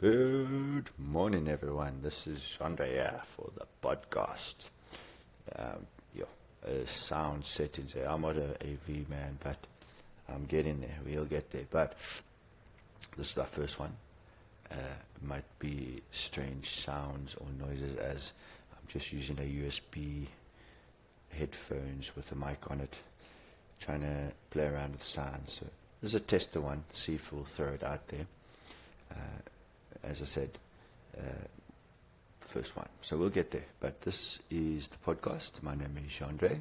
Good morning, everyone. This is Andrea for the podcast. Sound settings. I'm not a AV man, but I'm getting there. We'll get there. But this is our first one. Might be strange sounds or noises as I'm just using a USB headphones with a mic on it, trying to play around with sounds. So this is a tester one. See if we'll throw it out there. As I said, first one. So we'll get there. But this is the podcast. My name is Andre.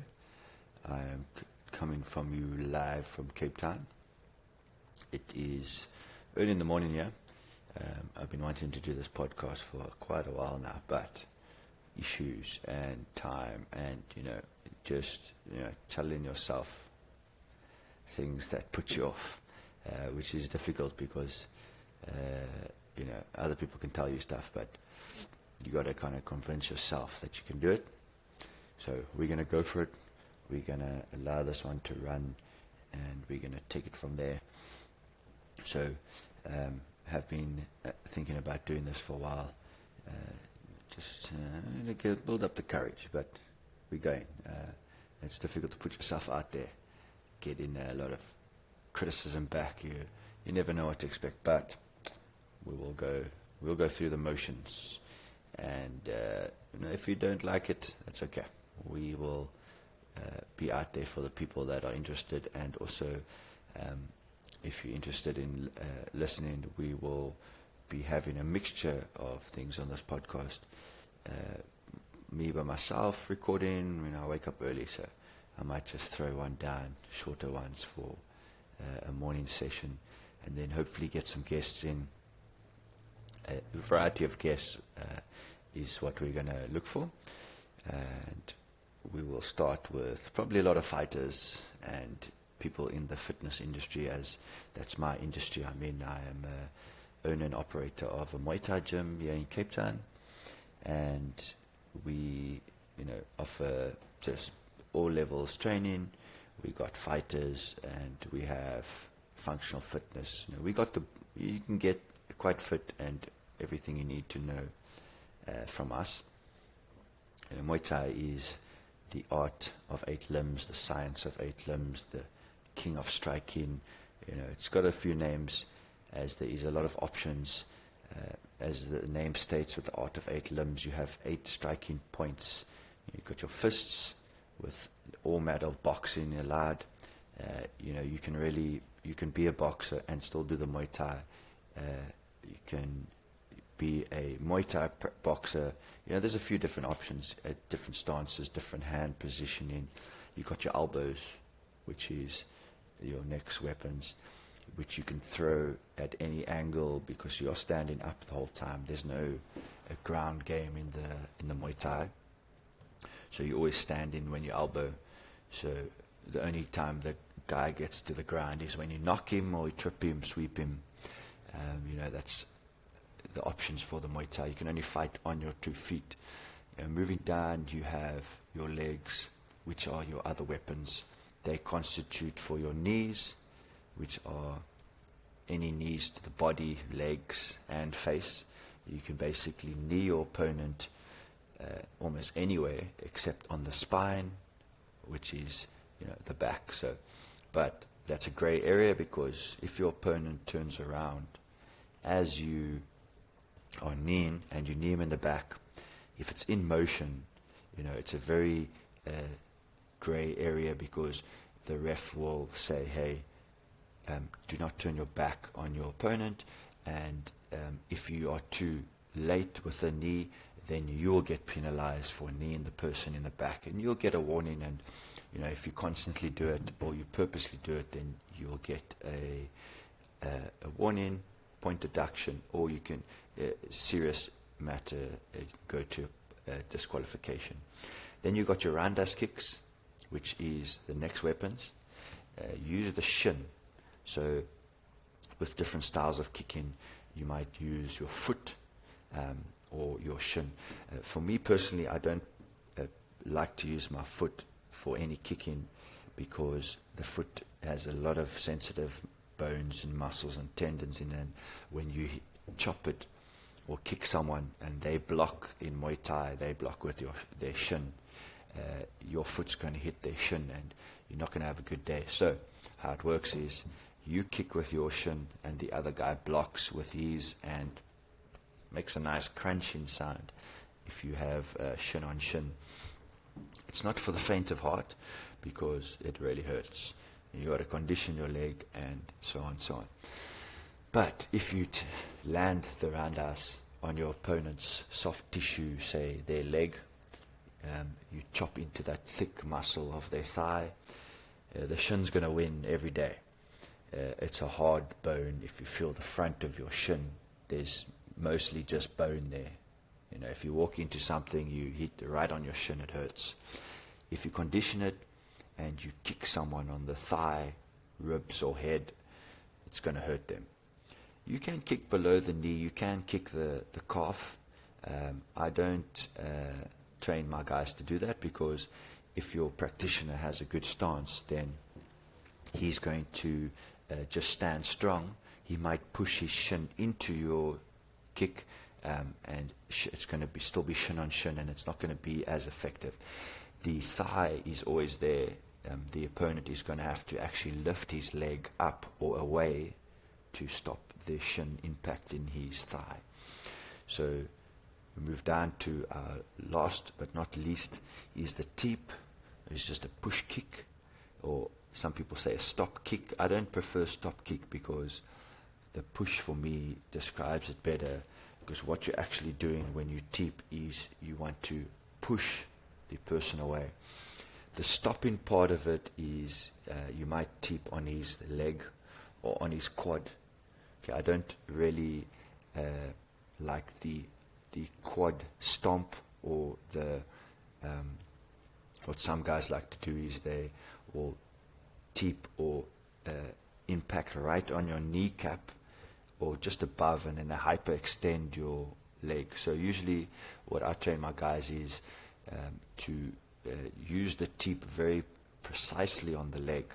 I am coming from you live from Cape Town. It is early in the morning here. I've been wanting to do this podcast for quite a while now, but issues and time and, just telling yourself things that put you off, which is difficult because other people can tell you stuff, but you got to kind of convince yourself that you can do it. So we're going to go for it. We're going to allow this one to run, and we're going to take it from there. So have been thinking about doing this for a while, just build up the courage, but we're going. It's difficult to put yourself out there, getting a lot of criticism back. You never know what to expect, but we'll go through the motions, and if you don't like it, that's okay. We will be out there for the people that are interested, and also if you're interested in listening, we will be having a mixture of things on this podcast. Me by myself recording when I wake up early, so I might just throw one down, shorter ones for a morning session, and then hopefully get some guests in. A variety of guests is what we're going to look for, and we will start with probably a lot of fighters and people in the fitness industry, as that's my industry. I mean, I am owner and operator of a Muay Thai gym here in Cape Town, and we offer just all levels training. We got fighters and we have functional fitness. You can get quite fit and everything you need to know from us. Muay Thai is the art of 8 limbs, the science of 8 limbs, the king of striking. It's got a few names, as there is a lot of options. As the name states, with the art of 8 limbs, you have 8 striking points. You've got your fists, with all manner of boxing allowed. You can be a boxer and still do the Muay Thai. You can be a Muay Thai boxer. There's a few different options, different stances, different hand positioning. You've got your elbows, which is your next weapons, which you can throw at any angle because you're standing up the whole time. There's no ground game in the Muay Thai. So you always stand in when you elbow. So the only time the guy gets to the ground is when you knock him or you trip him, sweep him. That's the options for the Muay Thai. You can only fight on your 2 feet. Moving down, you have your legs, which are your other weapons. They constitute for your knees, which are any knees to the body, legs, and face. You can basically knee your opponent almost anywhere except on the spine, which is the back. But that's a gray area, because if your opponent turns around as you are kneeing and you knee him in the back, if it's in motion, it's a very gray area, because the ref will say, hey, do not turn your back on your opponent, and if you are too late with the knee, then you'll get penalized for kneeing the person in the back, and you'll get a warning. And if you constantly do it or you purposely do it, then you'll get a warning, point deduction, or you can serious matter go to disqualification. Then you got your roundhouse kicks, which is the next weapons. Use the shin. So with different styles of kicking, you might use your foot or your shin. For me personally, I don't like to use my foot for any kicking, because the foot has a lot of sensitive bones and muscles and tendons in it, and when you chop it, or kick someone and they block in Muay Thai, they block with their shin, your foot's going to hit their shin and you're not going to have a good day. So how it works is you kick with your shin and the other guy blocks with his and makes a nice crunching sound if you have shin on shin. It's not for the faint of heart because it really hurts. You got to condition your leg and so on and so on. But if you land the roundhouse on your opponent's soft tissue, say their leg, you chop into that thick muscle of their thigh, the shin's going to win every day. It's a hard bone. If you feel the front of your shin, there's mostly just bone there. You know, if you walk into something, you hit right on your shin, it hurts. If you condition it and you kick someone on the thigh, ribs or head, it's going to hurt them. You can kick below the knee, you can kick the calf. I don't train my guys to do that because if your practitioner has a good stance, then he's going to just stand strong. He might push his shin into your kick, and it's going to still be shin on shin, and it's not going to be as effective. The thigh is always there. The opponent is going to have to actually lift his leg up or away to stop the shin impacting his thigh. So we move down to our last but not least is the teep. It's just a push kick, or some people say a stop kick. I don't prefer stop kick because the push for me describes it better, because what you're actually doing when you teep is you want to push the person away. The stopping part of it is you might teep on his leg or on his quad. Okay, I don't really like the quad stomp, or the what some guys like to do is they will teep or impact right on your kneecap or just above, and then they hyperextend your leg. So usually what I train my guys is to use the teep very precisely on the leg,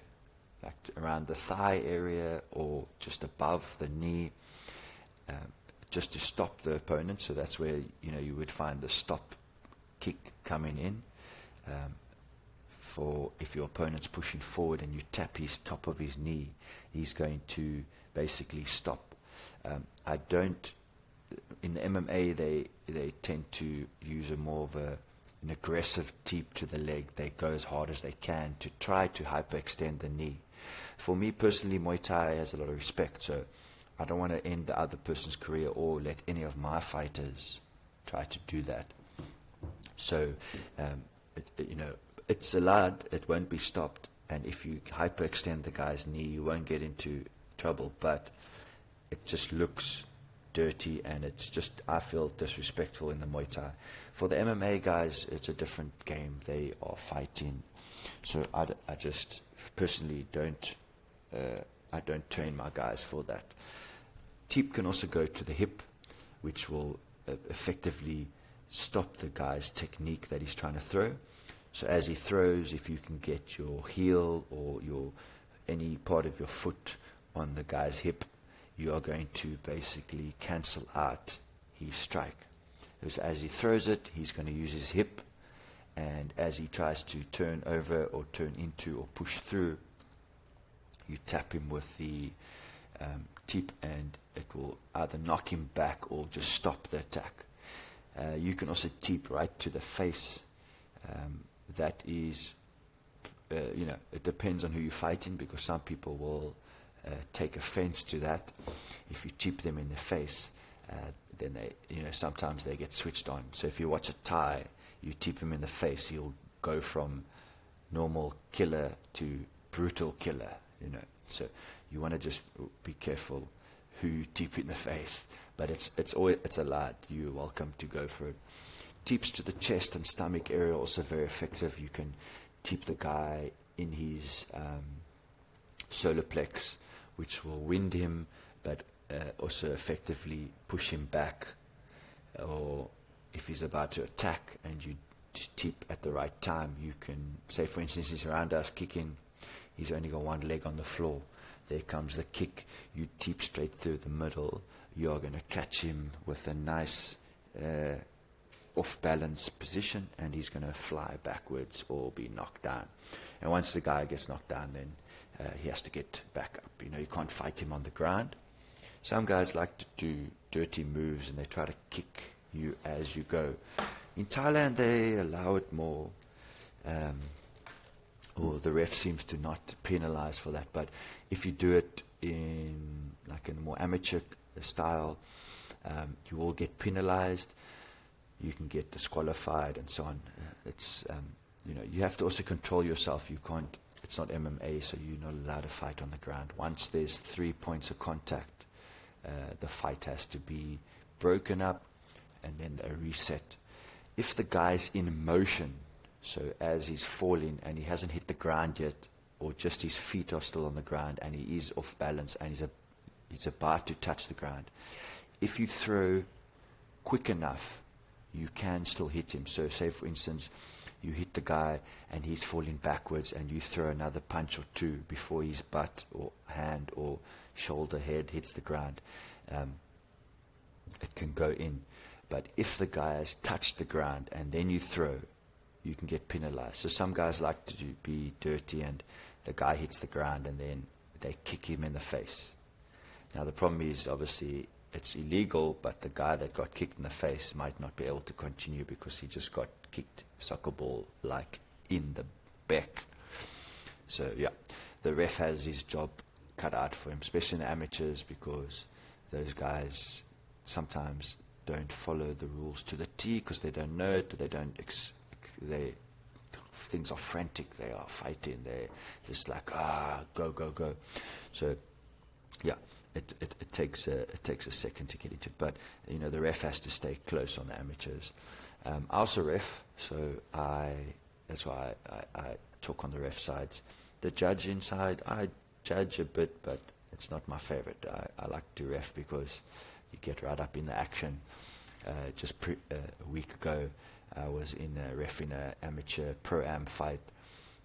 like around the thigh area or just above the knee, just to stop the opponent. So that's where you would find the stop kick coming in. For if your opponent's pushing forward and you tap his top of his knee, he's going to basically stop. I don't. In the MMA, they tend to use a more of an aggressive teep to the leg. They go as hard as they can to try to hyperextend the knee. For me personally, Muay Thai has a lot of respect, so I don't want to end the other person's career or let any of my fighters try to do that. So, it's allowed, it won't be stopped, and if you hyperextend the guy's knee, you won't get into trouble, but it just looks dirty, and it's just, I feel, disrespectful in the Muay Thai. For the MMA guys, it's a different game. They are fighting. So I just personally don't train my guys for that. Teep can also go to the hip, which will effectively stop the guy's technique that he's trying to throw. So as he throws, if you can get your heel or any part of your foot on the guy's hip, you are going to basically cancel out his strike. Because as he throws it, he's going to use his hip, and as he tries to turn over or turn into or push through, you tap him with the teep, and it will either knock him back or just stop the attack. You can also teep right to the face. That is, it depends on who you're fighting, because some people will take offense to that. If you teep them in the face, then sometimes they get switched on. So if you watch a Thai, you teep him in the face, he'll go from normal killer to brutal killer. So you want to just be careful who you teep in the face. But it's allowed. You're welcome to go for it. Teeps to the chest and stomach area also very effective. You can teep the guy in his solar plex, which will wind him, but also effectively push him back. Or if he's about to attack and you teep at the right time, you can say, for instance, he's around us kicking, he's only got one leg on the floor, there comes the kick, you teep straight through the middle, you're going to catch him with a nice off-balance position, and he's going to fly backwards or be knocked down. And once the guy gets knocked down, then he has to get back up. You can't fight him on the ground. Some guys like to do dirty moves, and they try to kick you as you go. In Thailand, they allow it more, or the ref seems to not penalize for that. But if you do it in a more amateur style, you will get penalized. You can get disqualified and so on. You have to also control yourself. You can't. It's not MMA, so you're not allowed to fight on the ground. Once there's 3 points of contact, the fight has to be broken up and then a reset. If the guy's in motion, so as he's falling and he hasn't hit the ground yet, or just his feet are still on the ground and he is off balance and he's about to touch the ground, if you throw quick enough, you can still hit him. So say, for instance, you hit the guy and he's falling backwards, and you throw another punch or two before his butt or hand or shoulder, head hits the ground, it can go in. But if the guy has touched the ground and then you throw, you can get penalized. So some guys like to be dirty, and the guy hits the ground and then they kick him in the face. Now the problem is, obviously, it's illegal, but the guy that got kicked in the face might not be able to continue because he just got kicked soccer ball like in the back. So yeah, the ref has his job cut out for him, especially in the amateurs, because those guys sometimes don't follow the rules to the T because they don't know it. Things are frantic. They are fighting. They're just like go. So yeah. It takes a second to get into it, but the ref has to stay close on the amateurs. I also ref, so that's why I talk on the ref sides. The judging side, I judge a bit, but it's not my favorite. I like to ref because you get right up in the action. Just a week ago, I was in a ref in an amateur pro-am fight,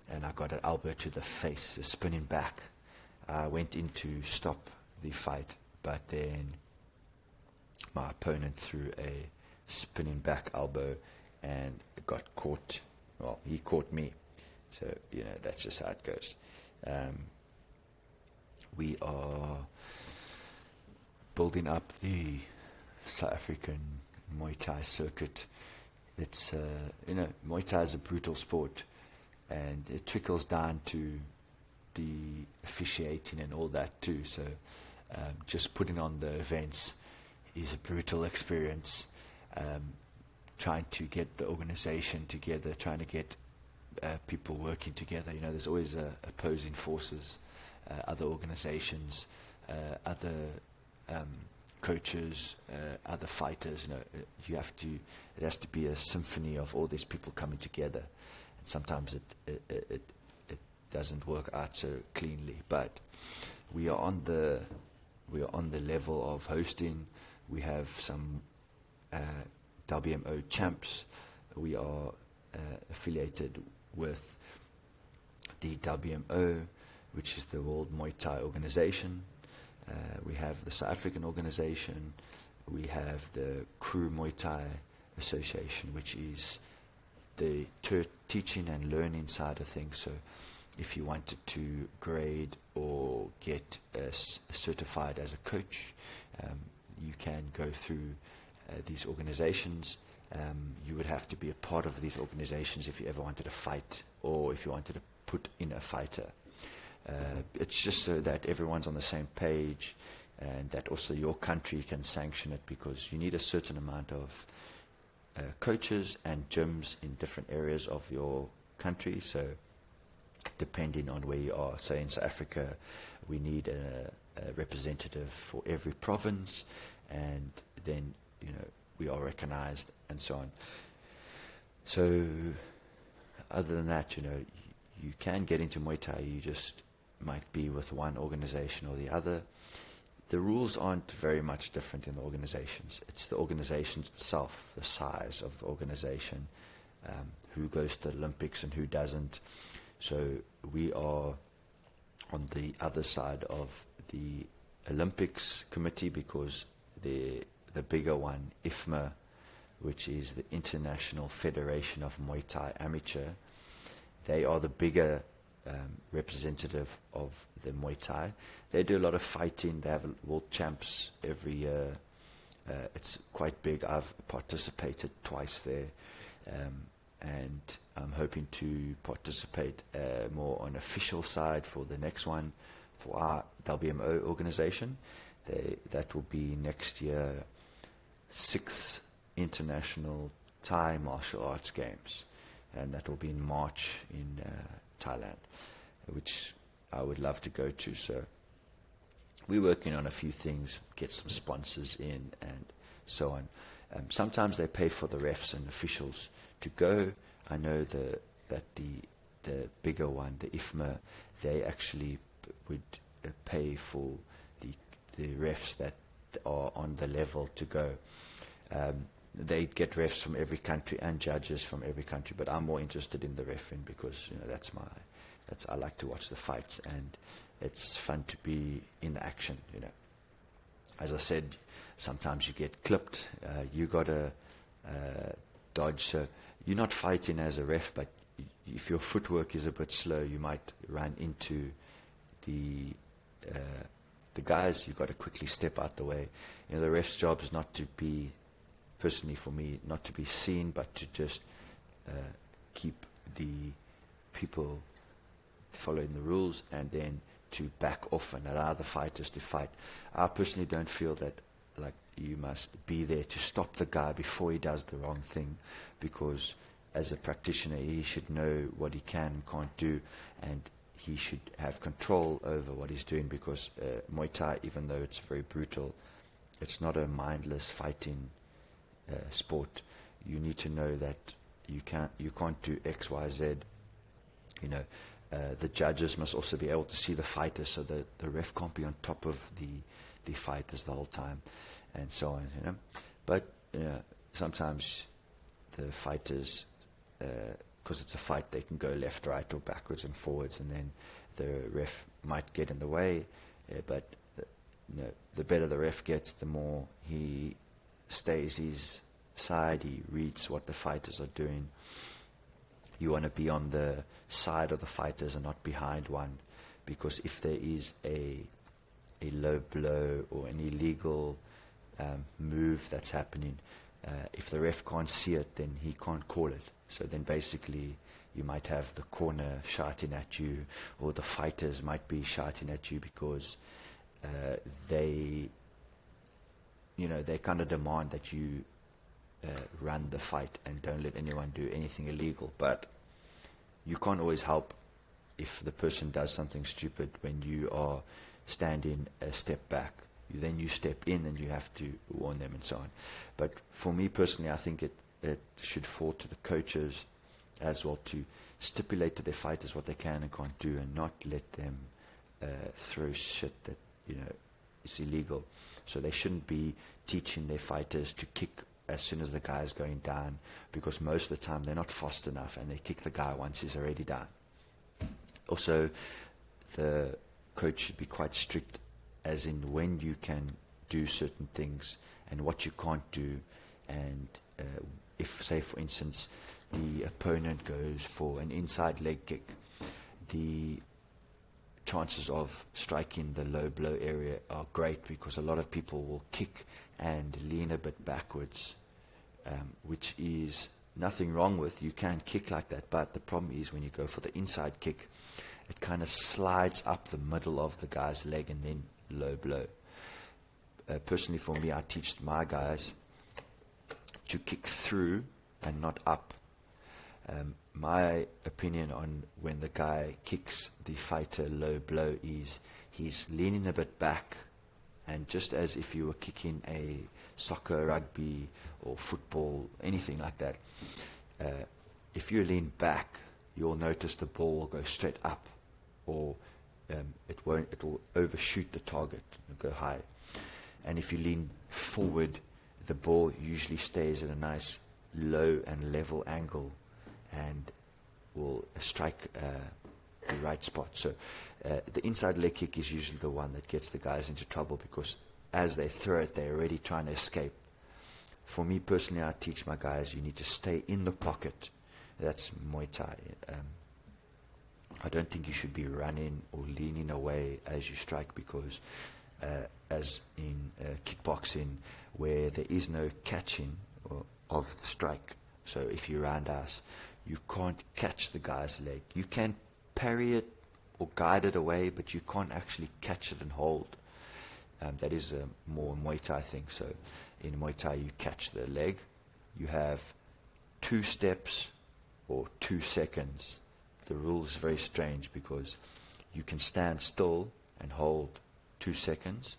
and I got an elbow to the face, a spinning back. I went in to stop the fight, but then my opponent threw a spinning back elbow and got caught. Well, he caught me, so that's just how it goes. We are building up the South African Muay Thai circuit. It's Muay Thai is a brutal sport, and it trickles down to the officiating and all that too. So just putting on the events is a brutal experience. Trying to get the organization together, trying to get people working together. There's always opposing forces, other organizations, other coaches, other fighters. It has to be a symphony of all these people coming together. And sometimes it doesn't work out so cleanly, but we are on the level of hosting. We have some WMO champs. We are affiliated with the WMO, which is the World Muay Thai Organization. We have the South African organization. We have the Crew Muay Thai Association, which is the teaching and learning side of things. So if you wanted to grade or get certified as a coach, you can go through these organizations. You would have to be a part of these organizations if you ever wanted to fight or if you wanted to put in a fighter. It's just so that everyone's on the same page and that also your country can sanction it, because you need a certain amount of coaches and gyms in different areas of your country. So depending on where you are, say in South Africa, we need a representative for every province, and then we are recognized and so on. So other than that, you can get into Muay Thai. You just might be with one organization or the other. The rules aren't very much different in the organizations. It's the organization itself, the size of the organization, who goes to the Olympics and who doesn't. So we are on the other side of the Olympics committee, because the bigger one, IFMA, which is the International Federation of Muay Thai Amateur, they are the bigger representative of the Muay Thai. They do a lot of fighting. They have world champs every year. It's quite big. I've participated twice there, and I'm hoping to participate more on official side for the next one for our WMO organization. That will be next year, 6th International Thai Martial Arts Games, and that will be in March in Thailand, which I would love to go to. So we're working on a few things, get some sponsors in and so on. Sometimes they pay for the refs and officials to go. I know that the bigger one, the IFMA, they actually would pay for the refs that are on the level to go. They get refs from every country and judges from every country, but I'm more interested in the refereeing because I like to watch the fights, and it's fun to be in action. As I said, sometimes you get clipped. You got to dodge. So you're not fighting as a ref, but if your footwork is a bit slow, you might run into the guys. You've got to quickly step out the way. The ref's job is not to be, personally for me, not to be seen, but to just keep the people following the rules, and then to back off and allow the fighters to fight. I personally don't feel that like you must be there to stop the guy before he does the wrong thing, because as a practitioner he should know what he can and can't do, and he should have control over what he's doing, because Muay Thai, even though it's very brutal, it's not a mindless fighting sport. You need to know that you can't do X, Y, Z. The judges must also be able to see the fighters, so that the ref can't be on top of the fighters the whole time, and so on. But sometimes the fighters, because it's a fight, they can go left, right, or backwards and forwards, and then the ref might get in the way. But the better the ref gets, the more he stays his side. He reads what the fighters are doing. You want to be on the side of the fighters and not behind one, because if there is a low blow or an illegal move that's happening, if the ref can't see it, then he can't call it. So then basically you might have the corner shouting at you, or the fighters might be shouting at you, because they kind of demand that you run the fight and don't let anyone do anything illegal. But you can't always help if the person does something stupid when you are standing a step back. Then you step in and you have to warn them and so on. But for me personally, I think it should fall to the coaches as well to stipulate to their fighters what they can and can't do, and not let them throw shit that is illegal. So they shouldn't be teaching their fighters to kick as soon as the guy is going down, because most of the time they're not fast enough and they kick the guy once he's already down. Also, the coach should be quite strict as in when you can do certain things and what you can't do. And if, say for instance, the opponent goes for an inside leg kick, the chances of striking the low blow area are great, because a lot of people will kick and lean a bit backwards, which is nothing wrong with. You can kick like that, but the problem is when you go for the inside kick, it kind of slides up the middle of the guy's leg and then low blow. Personally for me, I teach my guys to kick through and not up. My opinion on when the guy kicks the fighter low blow is he's leaning a bit back, and just as if you were kicking a soccer, rugby or football, anything like that, if you lean back, you'll notice the ball will go straight up, or it will overshoot the target and go high. And if you lean forward, the ball usually stays at a nice low and level angle and will strike the right spot. So the inside leg kick is usually the one that gets the guys into trouble, because as they throw it, they're already trying to escape. For me personally, I teach my guys, you need to stay in the pocket. That's Muay Thai. I don't think you should be running or leaning away as you strike, because as in kickboxing, where there is no catching of the strike. So if you roundhouse, you can't catch the guy's leg. You can parry it or guide it away, but you can't actually catch it and hold. That is a more Muay Thai thing. So in Muay Thai, you catch the leg. You have 2 steps or 2 seconds. The rule is very strange, because you can stand still and hold 2 seconds,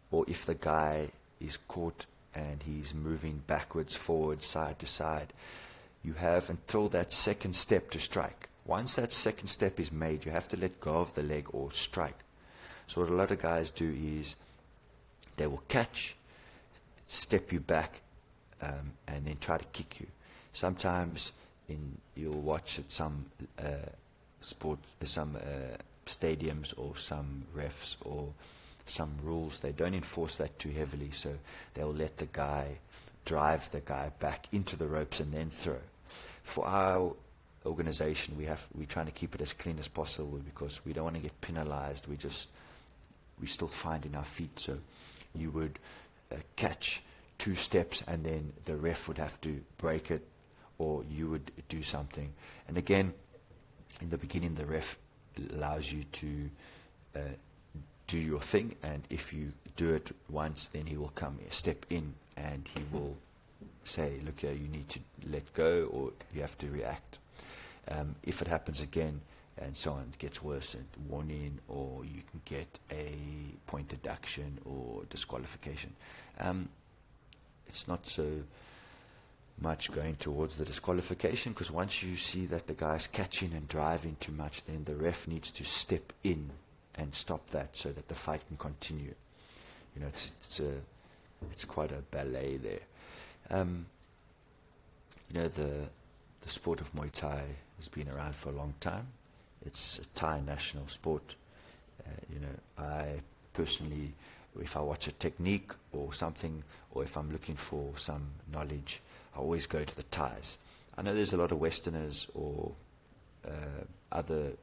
or if the guy is caught and he's moving backwards, forwards, side to side, you have until that second step to strike. Once that second step is made, you have to let go of the leg or strike. So what a lot of guys do is they will catch, step you back, and then try to kick you. Sometimes you'll watch at some stadiums or some refs or some rules, they don't enforce that too heavily, so they'll let the guy drive the guy back into the ropes and then throw. For our organization, we're trying to keep it as clean as possible, because we don't want to get penalized. We still finding our feet. So you would catch 2 steps, and then the ref would have to break it, or you would do something. And again, in the beginning, the ref allows you to do your thing, and if you do it once, then he will come step in and he will say, look here, you need to let go, or you have to react. If it happens again and so on, it gets worse, and warning, or you can get a point deduction or disqualification. It's not so much going towards the disqualification, because once you see that the guy's catching and driving too much, then the ref needs to step in and stop that, so that the fight can continue. You know, it's quite a ballet there. You know, the sport of Muay Thai has been around for a long time. It's a Thai national sport. You know, I personally, if I watch a technique or something, or if I'm looking for some knowledge, I always go to the Thais. I know there's a lot of Westerners or other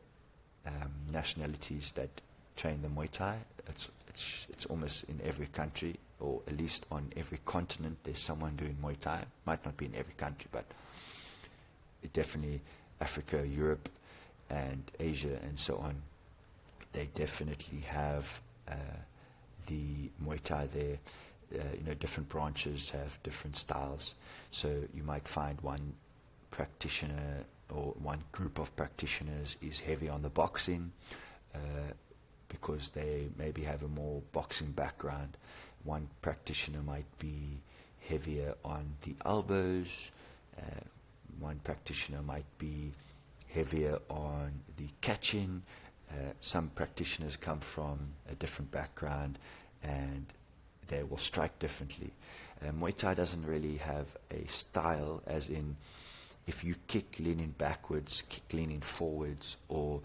nationalities that train the Muay Thai. It's almost in every country, or at least on every continent, there's someone doing Muay Thai. Might not be in every country, but it definitely Africa, Europe, and Asia, and so on. They definitely have the Muay Thai there. You know, different branches have different styles. So you might find one practitioner or one group of practitioners is heavy on the boxing, because they maybe have a more boxing background. One practitioner might be heavier on the elbows. One practitioner might be heavier on the catching. Some practitioners come from a different background, and they will strike differently. Muay Thai doesn't really have a style, as in if you kick leaning backwards, kick leaning forwards, or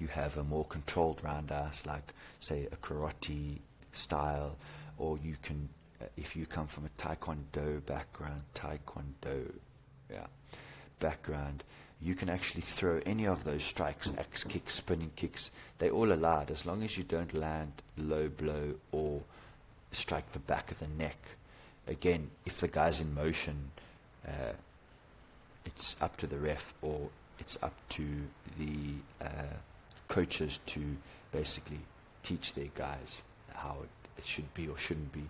you have a more controlled roundhouse, like say a karate style, or you can, if you come from a taekwondo background, you can actually throw any of those strikes, axe kicks, spinning kicks. They're all allowed, as long as you don't land low blow or strike the back of the neck. Again, if the guy's in motion, it's up to the ref, or it's up to the coaches to basically teach their guys how it should be or shouldn't be.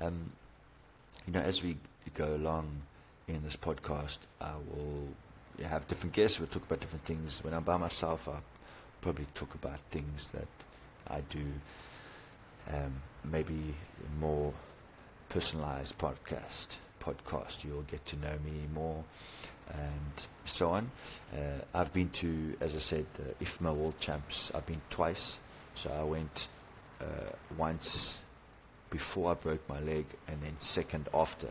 You know, as we go along in this podcast, I will have different guests. We'll talk about different things. When I'm by myself, I'll probably talk about things that I do, maybe more personalized podcast. You'll get to know me more, and so on. I've been to, as I said, the IFMA World Champs. I've been twice. So I went once before I broke my leg, and then second after.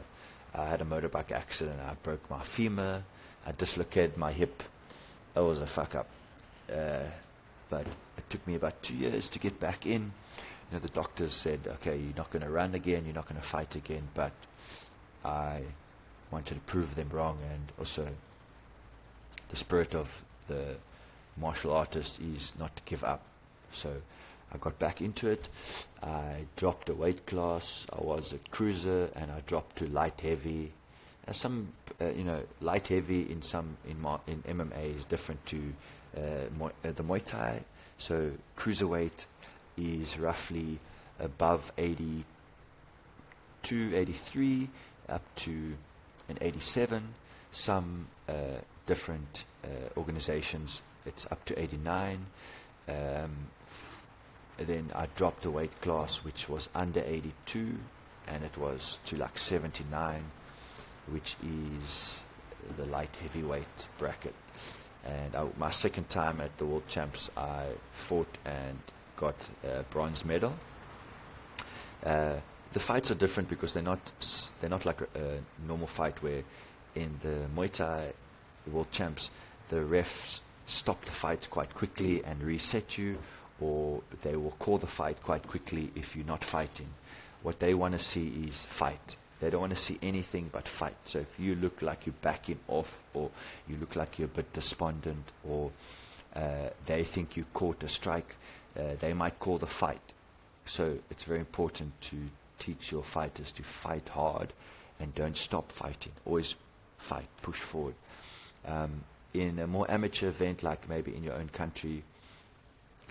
I had a motorbike accident. I broke my femur. I dislocated my hip, That was a fuck up. But it took me about 2 years to get back in. The doctors said, okay, you're not going to run again, you're not going to fight again, but I wanted to prove them wrong. And also the spirit of the martial artist is not to give up. So I got back into it. I dropped a weight class. I was a cruiser, and I dropped to light heavy. Light heavy in MMA is different to the Muay Thai. So cruiserweight is roughly above 82, 83, up to an 87. Some different organizations, it's up to 89. Then I dropped a weight class which was under 82, and it was to like 79, which is the light heavyweight bracket. And my second time at the World Champs, I fought and got a bronze medal. The fights are different because they're not like a normal fight where in the Muay Thai World Champs the refs stop the fights quite quickly and reset you, or they will call the fight quite quickly if you're not fighting. What they want to see is fight. They don't want to see anything but fight. So if you look like you're backing off, or you look like you're a bit despondent, or they think you caught a strike, they might call the fight. So it's very important to teach your fighters to fight hard and don't stop fighting. Always fight, push forward. In a more amateur event, like maybe in your own country,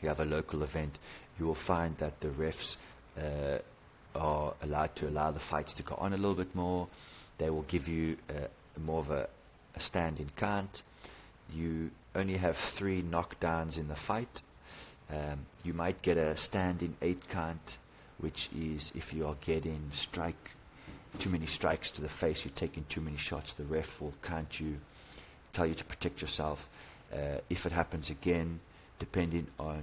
you have a local event, you will find that the refs are allowed to allow the fights to go on a little bit more. They will give you more of a stand in count. You only have 3 knockdowns in the fight. You might get a stand in 8 count, which is if you are getting too many strikes to the face, you're taking too many shots, the ref will count you, tell you to protect yourself. If it happens again, depending on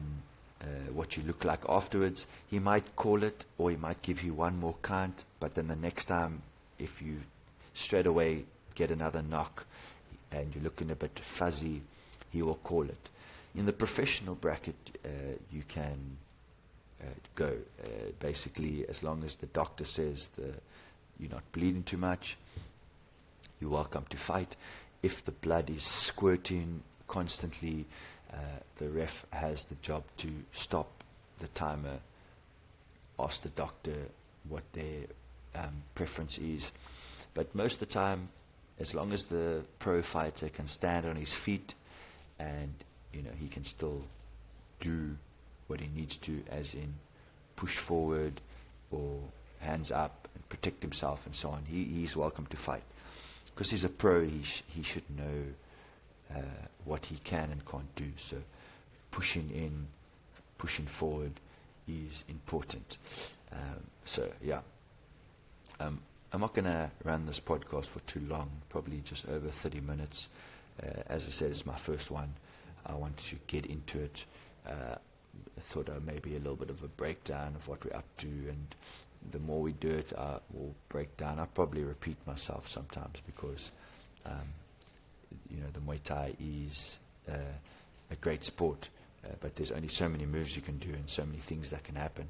what you look like afterwards, he might call it, or he might give you one more count, but then the next time, if you straight away get another knock and you're looking a bit fuzzy, he will call it. In the professional bracket, you can go basically as long as the doctor says you're not bleeding too much, you're welcome to fight. If the blood is squirting constantly, the ref has the job to stop the timer, ask the doctor what their preference is. But most of the time, as long as the pro fighter can stand on his feet and he can still do what he needs to, as in push forward or hands up and protect himself and so on, he's welcome to fight. Because he's a pro, he should know what he can and can't do. So pushing in, pushing forward is important. I'm not going to run this podcast for too long, probably just over 30 minutes. As I said, it's my first one. I wanted to get into it. I thought maybe a little bit of a breakdown of what we're up to, and the more we do it, we'll break down. I'll probably repeat myself sometimes because the Muay Thai is a great sport, but there's only so many moves you can do and so many things that can happen.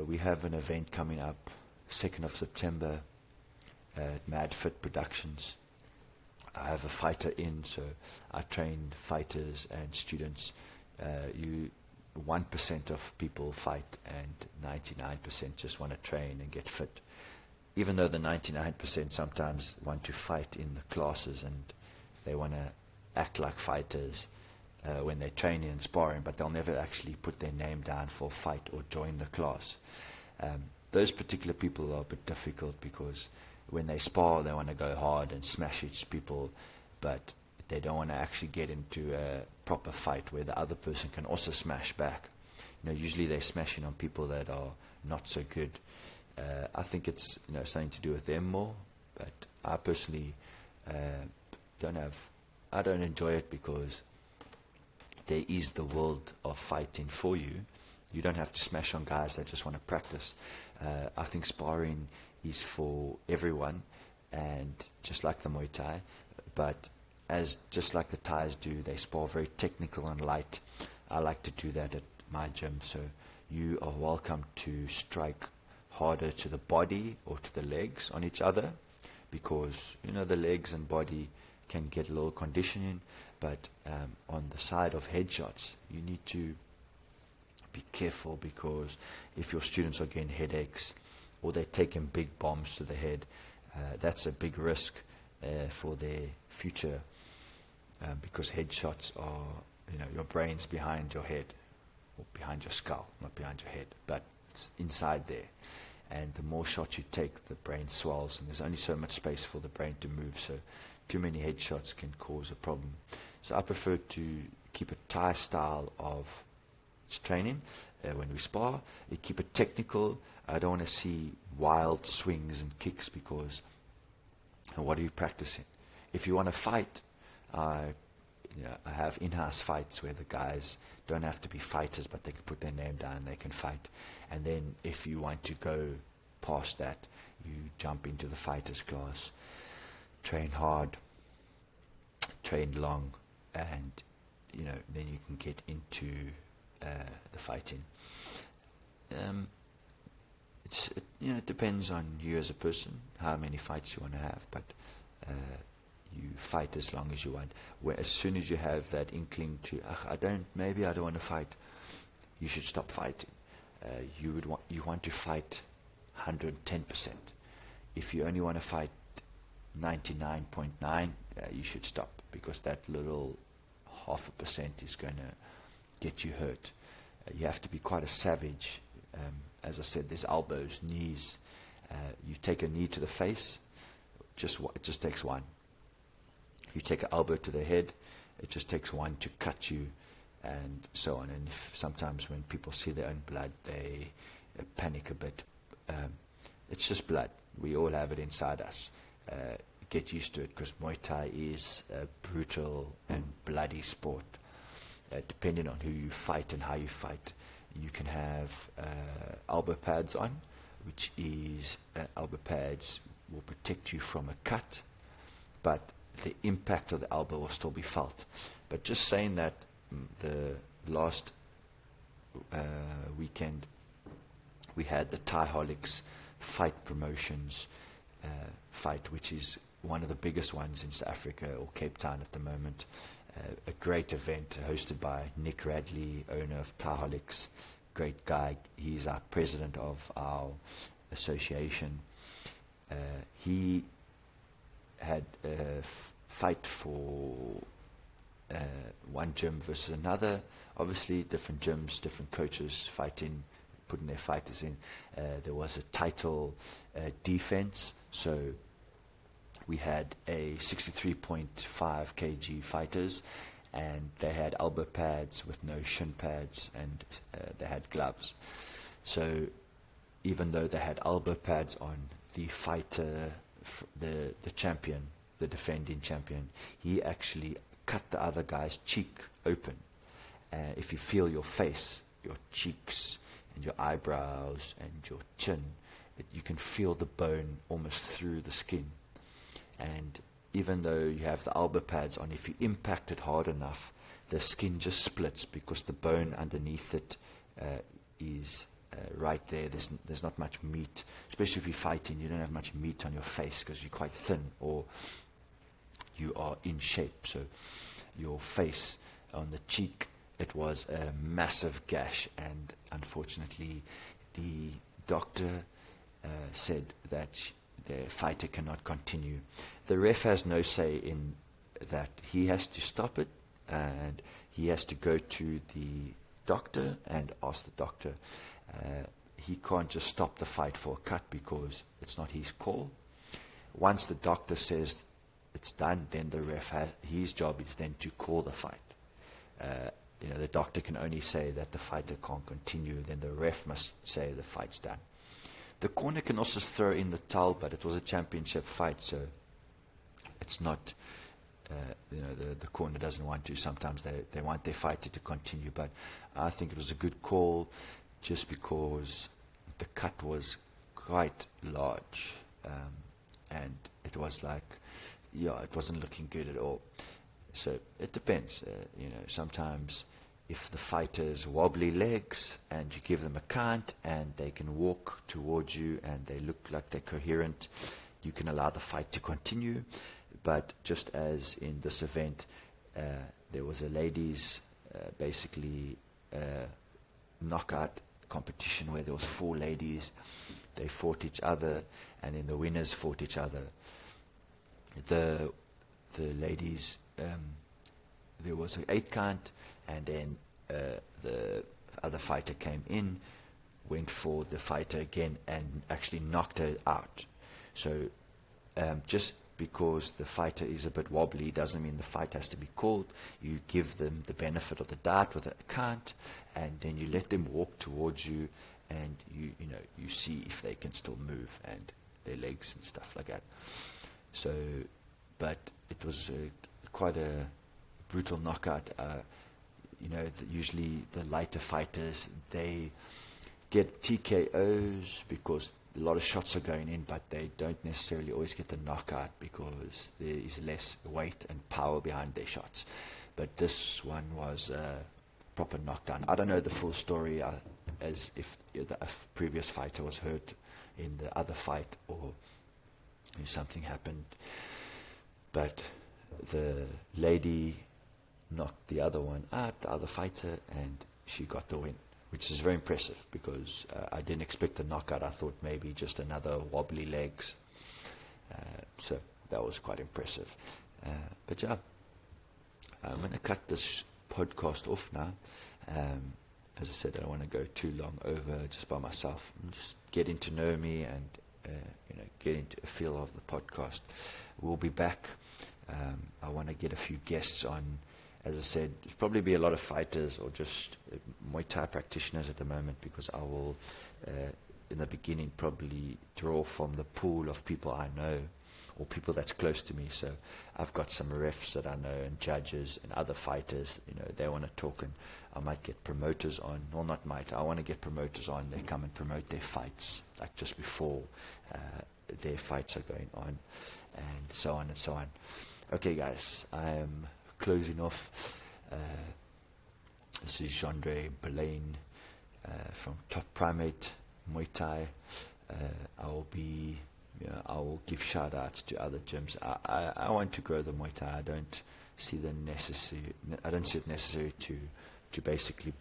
We have an event coming up 2nd of September at Mad Fit Productions. I have a fighter in, so I train fighters and students. 1% of people fight and 99% just want to train and get fit. Even though the 99% sometimes want to fight in the classes and they want to act like fighters when they're training and sparring, but they'll never actually put their name down for a fight or join the class. Those particular people are a bit difficult because when they spar, they want to go hard and smash each people, but they don't want to actually get into a proper fight where the other person can also smash back. Usually they're smashing on people that are not so good. I think it's something to do with them more, but I personally I don't enjoy it because there is the world of fighting for you. You don't have to smash on guys that just want to practice. I think sparring is for everyone, and just like the Muay Thai, but as just like the Thais do, they spar very technical and light. I like to do that at my gym. So you are welcome to strike harder to the body or to the legs on each other, because the legs and body can get a little conditioning, but on the side of headshots, you need to be careful, because if your students are getting headaches or they're taking big bombs to the head, that's a big risk for their future, because headshots are, your brain's behind your head, or behind your skull, not behind your head, but it's inside there. And the more shots you take, the brain swells, and there's only so much space for the brain to move, so too many headshots can cause a problem. So I prefer to keep a Thai style of training when we spar. You keep it technical. I don't want to see wild swings and kicks, because what are you practicing? If you want to fight, I have in-house fights where the guys don't have to be fighters, but they can put their name down and they can fight. And then if you want to go past that, you jump into the fighters class, train hard, train long, and then you can get into the fighting. It depends on you as a person, how many fights you want to have, but you fight as long as you want. Where as soon as you have that inkling to, I don't want to fight, you should stop fighting. You want to fight 110%. If you only want to fight 99.9, you should stop, because that little 0.5% is going to get you hurt. You have to be quite a savage. As I said, there's elbows, knees. You take a knee to the face, it just takes one. You take an elbow to the head, it just takes one to cut you, and so on. And sometimes when people see their own blood, they panic a bit. It's just blood. We all have it inside us. Get used to it, because Muay Thai is a brutal and bloody sport. Depending on who you fight and how you fight, you can have elbow pads on, which is elbow pads will protect you from a cut, but the impact of the elbow will still be felt. But just saying that, the last weekend we had the Thai-holics fight promotions fight, which is one of the biggest ones in South Africa or Cape Town at the moment. A great event hosted by Nick Radley, owner of Thai-holics. Great guy. He's our president of our association. He had a fight for one gym versus another. Obviously, different gyms, different coaches fighting, putting their fighters in. There was a title defense, so we had a 63.5 kg fighters, and they had elbow pads with no shin pads, and they had gloves. So even though they had elbow pads on, the fighter, the champion, the defending champion, he actually cut the other guy's cheek open. If you feel your face, your cheeks, and your eyebrows, and your chin, you can feel the bone almost through the skin. And even though you have the elbow pads on, if you impact it hard enough, the skin just splits, because the bone underneath it is right there. There's not much meat, especially if you're fighting. You don't have much meat on your face because you're quite thin, or you are in shape. So your face, on the cheek, it was a massive gash, and unfortunately the doctor said that the fighter cannot continue. The ref has no say in that. He has to stop it, and he has to go to the doctor and ask the doctor. He can't just stop the fight for a cut, because it's not his call. Once the doctor says it's done, then the ref his job is then to call the fight. The doctor can only say that the fighter can't continue, then the ref must say the fight's done. The corner can also throw in the towel, but it was a championship fight, so it's not, the corner doesn't want to. Sometimes they want their fighter to continue, but I think it was a good call, just because the cut was quite large, and it was like, it wasn't looking good at all. So it depends. Sometimes if the fighter's wobbly legs and you give them a count and they can walk towards you and they look like they're coherent, you can allow the fight to continue. But just as in this event, there was a ladies' knockout competition where there was 4 ladies. They fought each other, and then the winners fought each other. The ladies, there was an 8 count, and then the other fighter came in, went for the fighter again, and actually knocked her out. So just because the fighter is a bit wobbly doesn't mean the fight has to be called. You give them the benefit of the doubt with a count, and then you let them walk towards you, and you see if they can still move and their legs and stuff like that. So, but it was quite a brutal knockout. Usually the lighter fighters, they get TKOs because a lot of shots are going in, but they don't necessarily always get the knockout because there is less weight and power behind their shots. But this one was a proper knockdown. I don't know the full story, as if the previous fighter was hurt in the other fight or if something happened. But the lady knocked the other one out, the other fighter, and she got the win, which is very impressive because I didn't expect a knockout. I thought maybe just another wobbly legs. So that was quite impressive. But yeah, I'm going to cut this podcast off now. As I said, I don't want to go too long over just by myself. I'm just getting to know me and getting to a feel of the podcast. We'll be back. I want to get a few guests on. As I said, there'll probably be a lot of fighters or just Muay Thai practitioners at the moment, because I will, in the beginning, probably draw from the pool of people I know or people that's close to me. So I've got some refs that I know and judges and other fighters. They want to talk, and I might get promoters on. Well, not might. I want to get promoters on. They come and promote their fights, like just before their fights are going on, and so on and so on. Okay, guys, I am closing off. This is Chandre Belaine from Top Primate Muay Thai. I will give shout outs to other gyms. I want to grow the Muay Thai. I don't see it necessary to basically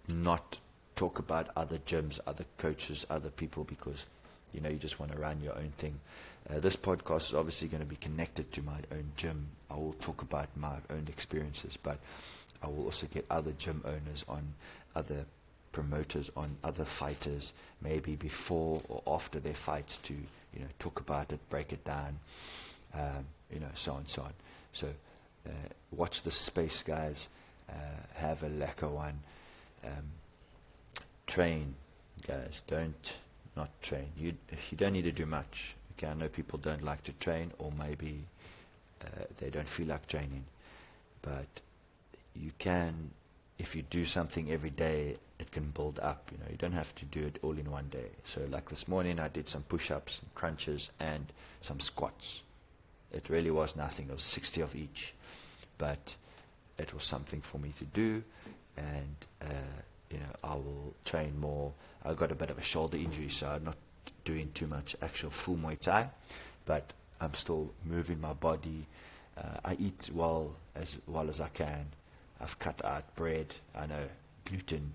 not talk about other gyms, other coaches, other people, because you just want to run your own thing. This podcast is obviously going to be connected to my own gym. I will talk about my own experiences, but I will also get other gym owners on, other promoters on, other fighters, maybe before or after their fights, to talk about it, break it down, so on and so on. So watch this space, guys. Have a lacquer one. Train, guys. Don't not train. You don't need to do much. Okay, I know people don't like to train, or maybe they don't feel like training, but you can, if you do something every day, it can build up. You don't have to do it all in one day. So like this morning, I did some push-ups and crunches and some squats. It really was nothing. It was 60 of each, but it was something for me to do, and I will train more. I got a bit of a shoulder injury, so I'm not doing too much actual full Muay Thai, but I'm still moving my body. I eat well as I can. I've cut out bread. I know gluten,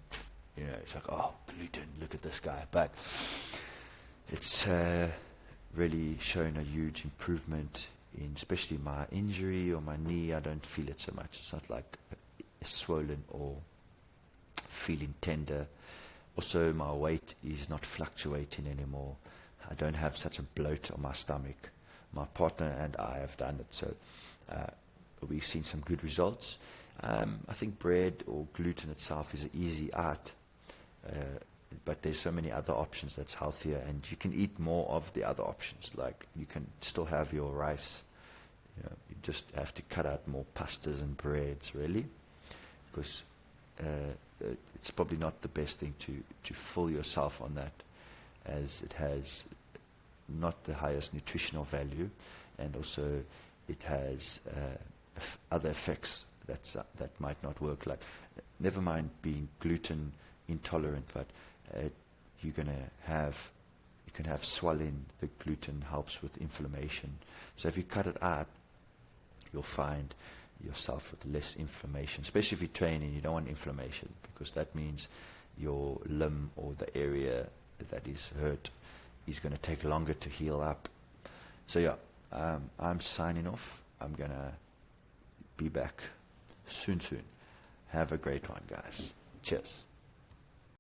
it's like, oh, gluten, look at this guy. But it's really shown a huge improvement in especially my injury or my knee. I don't feel it so much. It's not like swollen or feeling tender. Also, my weight is not fluctuating anymore. I don't have such a bloat on my stomach. My partner and I have done it, so we've seen some good results. I think bread or gluten itself is an easy out, but there's so many other options that's healthier, and you can eat more of the other options. Like, you can still have your rice. You just have to cut out more pastas and breads, really, because it's probably not the best thing to fool yourself on that, as it has not the highest nutritional value, and also it has other effects that might not work. Like, never mind being gluten intolerant, but you can have swelling. The gluten helps with inflammation. So if you cut it out, you'll find yourself with less inflammation. Especially if you're training, you don't want inflammation, because that means your limb or the area that is hurt is going to take longer to heal up. So yeah, I'm signing off. I'm going to be back soon. Have a great one, guys. Cheers.